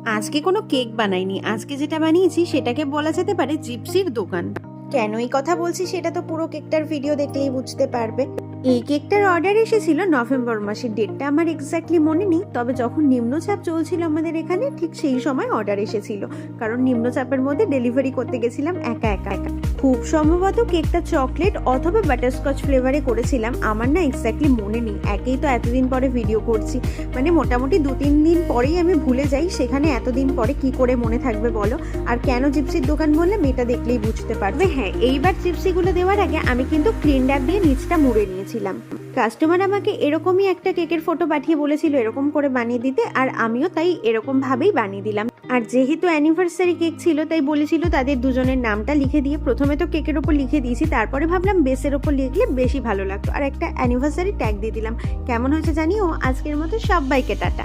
আজকে কোনো কেক বানাইনি, আজকে যেটা বানিয়েছি সেটাকে বলা যেতে পারে জিপসির দোকান। কেন এই কথা বলছি সেটা তো পুরো কেকটার ভিডিও দেখলেই বুঝতে পারবে। এই কেকটার অর্ডার এসেছিল নভেম্বর মাসে, ডেটটা আমার এক্স্যাক্টলি মনে নেই, তবে যখন নিম্নচাপ চলছিল আমাদের এখানে ঠিক সেই সময় অর্ডার এসেছিল, কারণ নিম্নচাপের মধ্যে ডেলিভারি করতে গেছিলাম একা একা। খুব সম্ভবত কেকটা চকলেট অথবা বাটারস্কচ ফ্লেভারে করেছিলাম, আমার না এক্স্যাক্টলি মনে নেই। একেই তো এতদিন পরে ভিডিও করছি, মানে মোটামুটি 2-3 দিন পরেই আমি ভুলে যাই, সেখানে এতদিন পরে কি করে মনে থাকবে বলো। আর কেন জিপসির দোকান বললাম এটা দেখলেই বুঝতে পারবে। হ্যাঁ, এইবার জিপসিগুলো দেওয়ার আগে আমি কিন্তু ক্লিন র্যাপ দিয়ে নিচটা মুড়ে নিয়েছিলাম। কাস্টমার আমাকে এরকমই একটা কেকের ফটো পাঠিয়ে বলেছিল এরকম করে বানিয়ে দিতে, আর আমিও তাই এরকম ভাবেই বানিয়ে দিলাম। আর যেহেতু অ্যানিভার্সারি কেক ছিল তাই বলেছিল তাদের দুজনের নামটা লিখে দিয়ে, প্রথমে তো কেকের ওপর লিখে দিয়েছি, তারপরে ভাবলাম বেসের ওপর লিখলে বেশি ভালো লাগতো, আর একটা অ্যানিভার্সারি ট্যাগ দিয়ে দিলাম। কেমন হয়েছে জানিও। আজকের মতো সবাইকে টাটা।